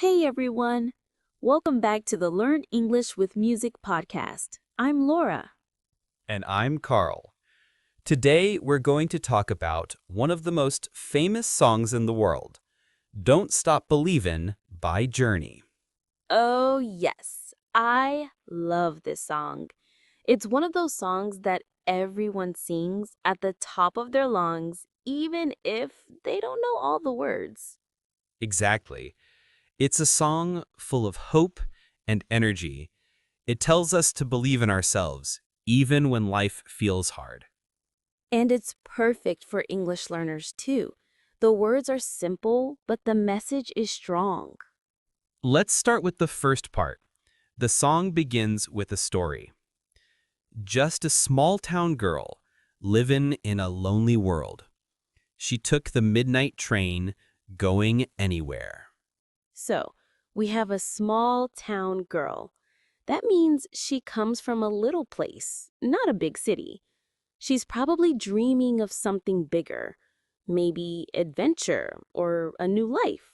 Hey everyone! Welcome back to the Learn English with Music podcast. I'm Laura. And I'm Carl. Today we're going to talk about one of the most famous songs in the world, Don't Stop Believin' by Journey. Oh, yes, I love this song. It's one of those songs that everyone sings at the top of their lungs, even if they don't know all the words. Exactly. It's a song full of hope and energy. It tells us to believe in ourselves, even when life feels hard. And it's perfect for English learners too. The words are simple, but the message is strong. Let's start with the first part. The song begins with a story. Just a small-town girl living in a lonely world. She took the midnight train, going anywhere. So, we have a small town girl. That means she comes from a little place, not a big city. She's probably dreaming of something bigger, maybe adventure or a new life.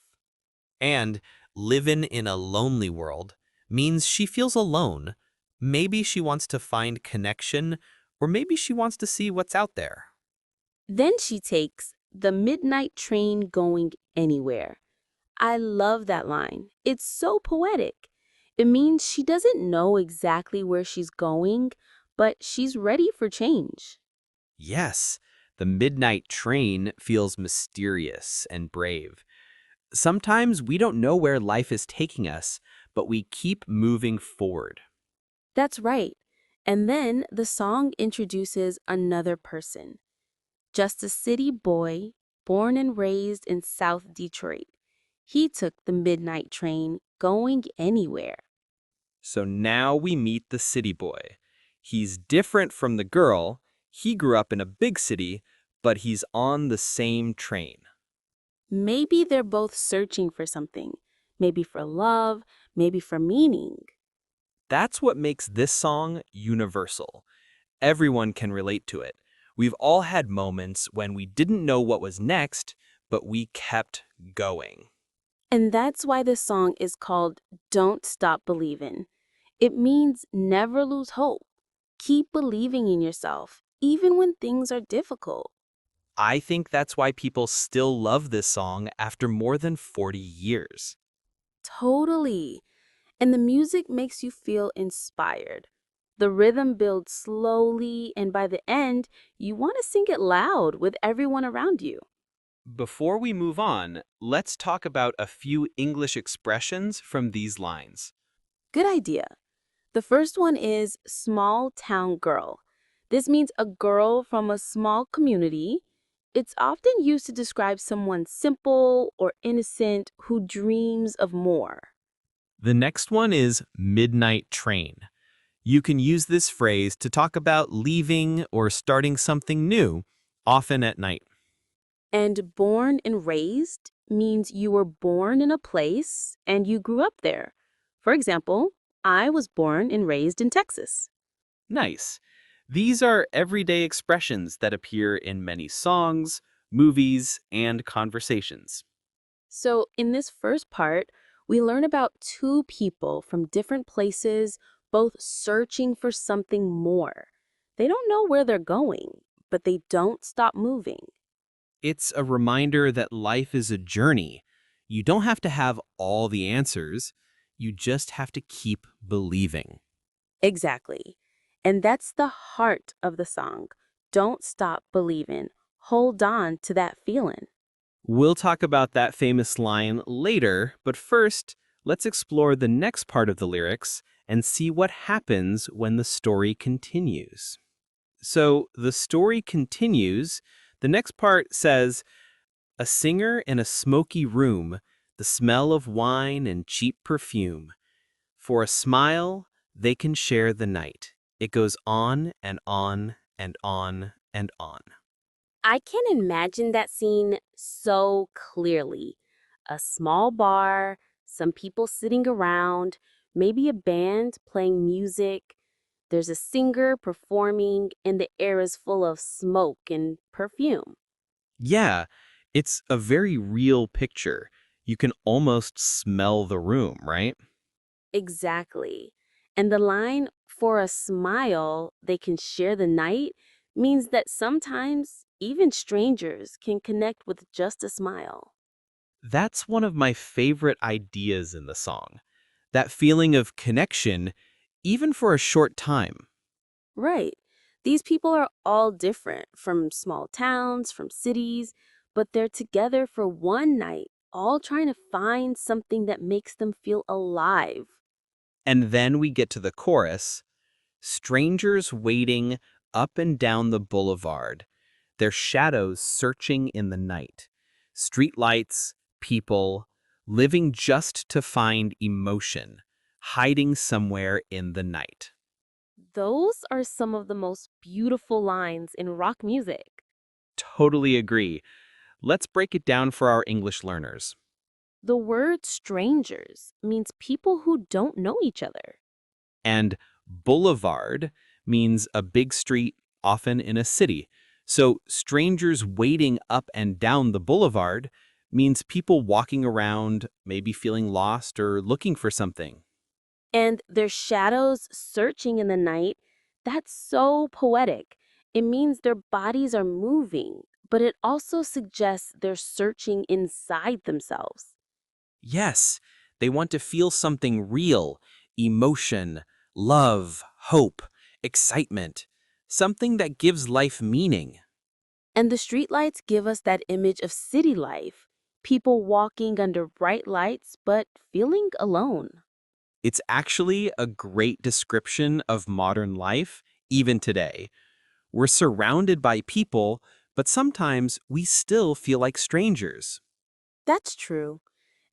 And living in a lonely world means she feels alone. Maybe she wants to find connection, or maybe she wants to see what's out there. Then she takes the midnight train going anywhere. I love that line. It's so poetic. It means she doesn't know exactly where she's going, but she's ready for change. Yes, the midnight train feels mysterious and brave. Sometimes we don't know where life is taking us, but we keep moving forward. That's right. And then the song introduces another person. Just a city boy, born and raised in South Detroit. He took the midnight train going anywhere. So now we meet the city boy. He's different from the girl. He grew up in a big city, but he's on the same train. Maybe they're both searching for something. Maybe for love, maybe for meaning. That's what makes this song universal. Everyone can relate to it. We've all had moments when we didn't know what was next, but we kept going. And that's why this song is called Don't Stop Believin'. It means never lose hope. Keep believing in yourself, even when things are difficult. I think that's why people still love this song after more than 40 years. Totally. And the music makes you feel inspired. The rhythm builds slowly, and by the end, you want to sing it loud with everyone around you. Before we move on, let's talk about a few English expressions from these lines. Good idea. The first one is small town girl. This means a girl from a small community. It's often used to describe someone simple or innocent who dreams of more. The next one is midnight train. You can use this phrase to talk about leaving or starting something new, often at night. And born and raised means you were born in a place and you grew up there. For example, I was born and raised in Texas. Nice. These are everyday expressions that appear in many songs, movies, and conversations. So, in this first part, we learn about two people from different places, both searching for something more. They don't know where they're going, but they don't stop moving. It's a reminder that life is a journey. You don't have to have all the answers. You just have to keep believing. Exactly. And that's the heart of the song. Don't stop believing. Hold on to that feeling. We'll talk about that famous line later, but first, let's explore the next part of the lyrics and see what happens when the story continues. So, the story continues. The next part says, a singer in a smoky room, the smell of wine and cheap perfume. For a smile, they can share the night. It goes on and on and on and on. I can imagine that scene so clearly. A small bar, some people sitting around, maybe a band playing music. There's a singer performing, and the air is full of smoke and perfume. Yeah, it's a very real picture. You can almost smell the room, right? Exactly. And the line, for a smile, they can share the night, means that sometimes even strangers can connect with just a smile. That's one of my favorite ideas in the song. That feeling of connection, even for a short time. Right. These people are all different from small towns, from cities, but they're together for one night, all trying to find something that makes them feel alive. And then we get to the chorus, strangers waiting up and down the boulevard, their shadows searching in the night. Streetlights, people, living just to find emotion, hiding somewhere in the night. Those are some of the most beautiful lines in rock music. Totally agree. Let's break it down for our English learners. The word strangers means people who don't know each other. And boulevard means a big street, often in a city. So strangers waiting up and down the boulevard means people walking around, maybe feeling lost or looking for something. And their shadows searching in the night, that's so poetic. It means their bodies are moving, but it also suggests they're searching inside themselves. Yes, they want to feel something real, emotion, love, hope, excitement, something that gives life meaning. And the streetlights give us that image of city life, people walking under bright lights but feeling alone. It's actually a great description of modern life, even today. We're surrounded by people, but sometimes we still feel like strangers. That's true.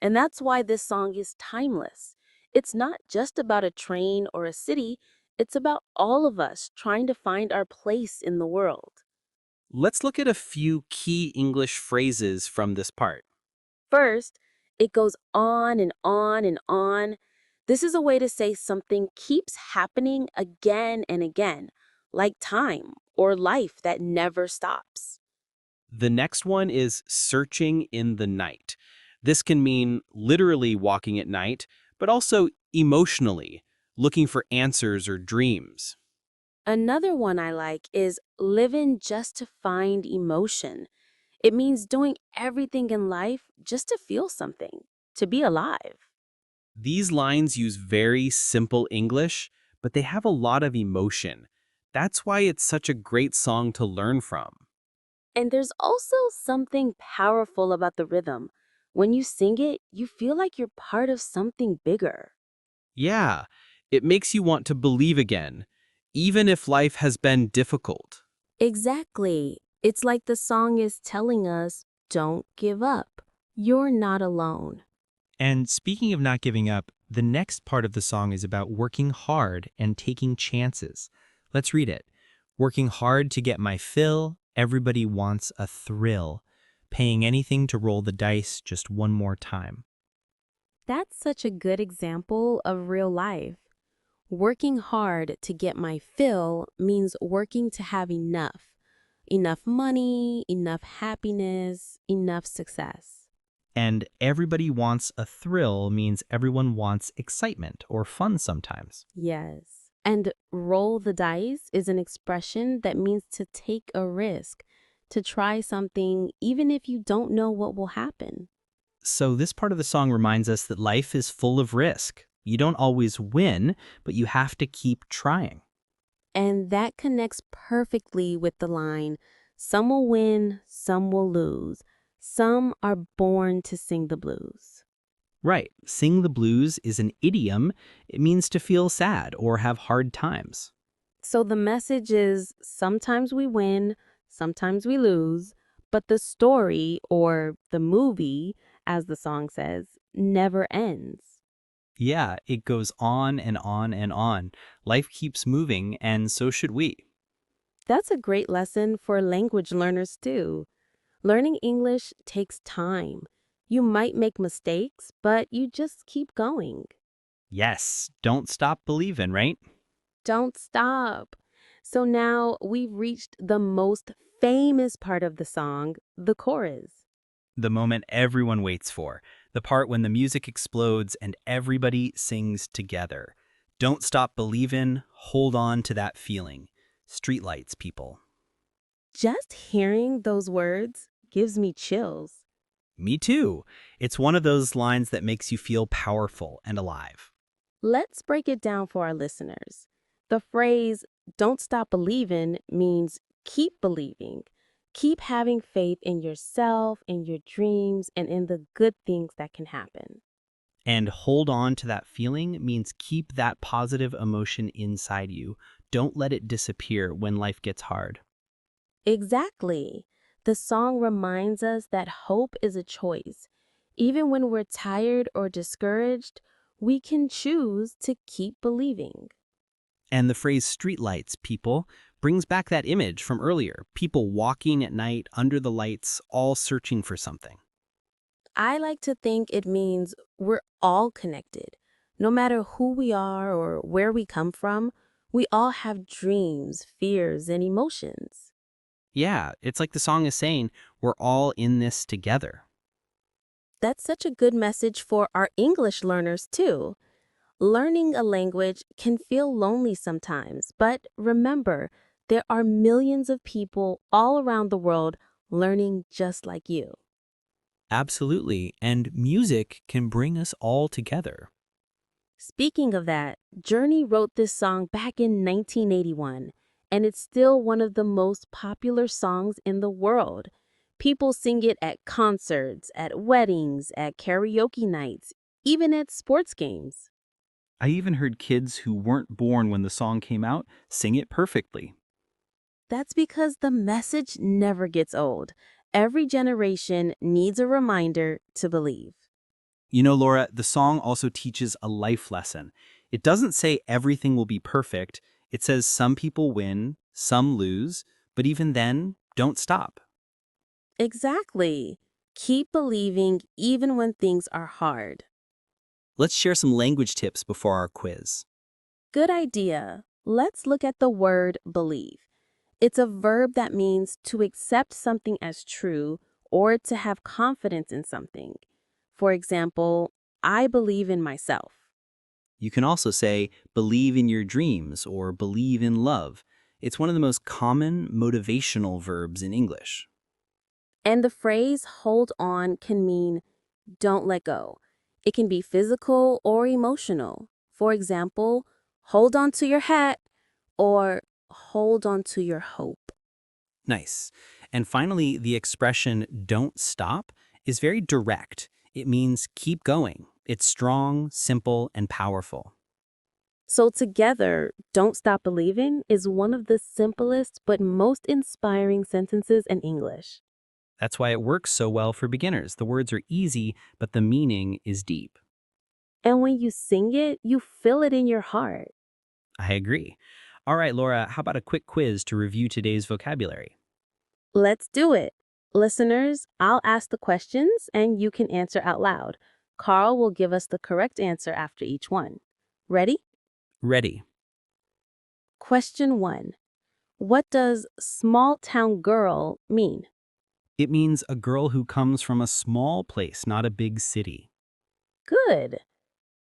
And that's why this song is timeless. It's not just about a train or a city, it's about all of us trying to find our place in the world. Let's look at a few key English phrases from this part. First, it goes on and on and on. This is a way to say something keeps happening again and again, like time or life that never stops. The next one is searching in the night. This can mean literally walking at night, but also emotionally, looking for answers or dreams. Another one I like is living just to find emotion. It means doing everything in life just to feel something, to be alive. These lines use very simple English, but they have a lot of emotion. That's why it's such a great song to learn from. And there's also something powerful about the rhythm. When you sing it, you feel like you're part of something bigger. Yeah, it makes you want to believe again, even if life has been difficult. Exactly. It's like the song is telling us, don't give up. You're not alone. And speaking of not giving up, the next part of the song is about working hard and taking chances. Let's read it. Working hard to get my fill, everybody wants a thrill. Paying anything to roll the dice just one more time. That's such a good example of real life. Working hard to get my fill means working to have enough. Enough money, enough happiness, enough success. And everybody wants a thrill means everyone wants excitement or fun sometimes. Yes. And roll the dice is an expression that means to take a risk, to try something even if you don't know what will happen. So this part of the song reminds us that life is full of risk. You don't always win, but you have to keep trying. And that connects perfectly with the line, some will win, some will lose. Some are born to sing the blues. Right. Sing the blues is an idiom. It means to feel sad or have hard times. So the message is sometimes we win, sometimes we lose, but the story or the movie, as the song says, never ends. Yeah, it goes on and on and on. Life keeps moving, and so should we. That's a great lesson for language learners too. Learning English takes time. You might make mistakes, but you just keep going. Yes, don't stop believing, right? Don't stop. So now we've reached the most famous part of the song, the chorus. The moment everyone waits for. The part when the music explodes and everybody sings together. Don't stop believin', hold on to that feeling. Streetlights, people. Just hearing those words gives me chills. Me too. It's one of those lines that makes you feel powerful and alive. Let's break it down for our listeners. The phrase, don't stop believing, means keep believing. Keep having faith in yourself, in your dreams, and in the good things that can happen. And hold on to that feeling means keep that positive emotion inside you. Don't let it disappear when life gets hard. Exactly. The song reminds us that hope is a choice. Even when we're tired or discouraged, we can choose to keep believing. And the phrase streetlights, people, brings back that image from earlier. People walking at night under the lights, all searching for something. I like to think it means we're all connected. No matter who we are or where we come from, we all have dreams, fears, and emotions. Yeah, it's like the song is saying, we're all in this together. That's such a good message for our English learners, too. Learning a language can feel lonely sometimes, but remember, there are millions of people all around the world learning just like you. Absolutely, and music can bring us all together. Speaking of that, Journey wrote this song back in 1981, and it's still one of the most popular songs in the world. People sing it at concerts, at weddings, at karaoke nights, even at sports games. I even heard kids who weren't born when the song came out sing it perfectly. That's because the message never gets old. Every generation needs a reminder to believe. You know, Laura, the song also teaches a life lesson. It doesn't say everything will be perfect. It says some people win, some lose, but even then, don't stop. Exactly. Keep believing even when things are hard. Let's share some language tips before our quiz. Good idea. Let's look at the word believe. It's a verb that means to accept something as true or to have confidence in something. For example, I believe in myself. You can also say believe in your dreams or believe in love. It's one of the most common motivational verbs in English. And the phrase hold on can mean don't let go. It can be physical or emotional. For example, hold on to your hat or hold on to your hope. Nice. And finally, the expression don't stop is very direct. It means keep going. It's strong, simple, and powerful. So together, Don't Stop Believing is one of the simplest but most inspiring sentences in English. That's why it works so well for beginners. The words are easy, but the meaning is deep. And when you sing it, you feel it in your heart. I agree. All right, Laura, how about a quick quiz to review today's vocabulary? Let's do it. Listeners, I'll ask the questions and you can answer out loud. Carl will give us the correct answer after each one. Ready? Ready. Question 1. What does small town girl mean? It means a girl who comes from a small place, not a big city. Good.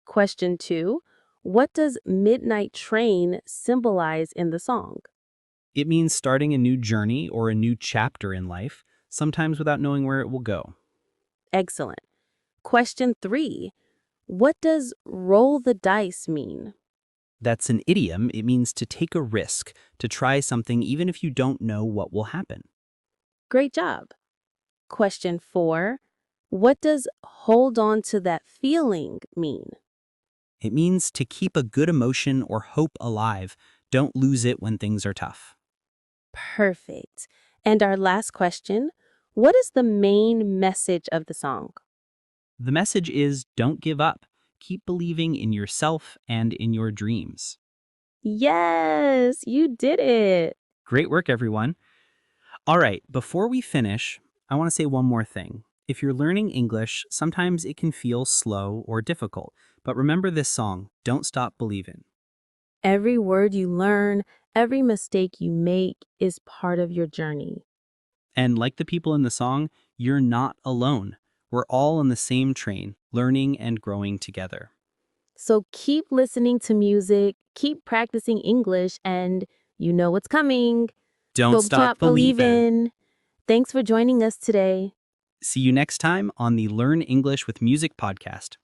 Question 2. What does midnight train symbolize in the song? It means starting a new journey or a new chapter in life, sometimes without knowing where it will go. Excellent. Question 3. What does roll the dice mean? That's an idiom. It means to take a risk, to try something even if you don't know what will happen. Great job. Question 4. What does hold on to that feeling mean? It means to keep a good emotion or hope alive. Don't lose it when things are tough. Perfect. And our last question. What is the main message of the song? The message is don't give up. Keep believing in yourself and in your dreams. Yes, you did it. Great work, everyone. All right, before we finish, I want to say one more thing. If you're learning English, sometimes it can feel slow or difficult, but remember this song, Don't Stop Believin'. Every word you learn, every mistake you make is part of your journey. And like the people in the song, you're not alone. We're all on the same train, learning and growing together. So keep listening to music, keep practicing English, and you know what's coming. Don't stop believing. believin'. Thanks for joining us today. See you next time on the Learn English with Music podcast.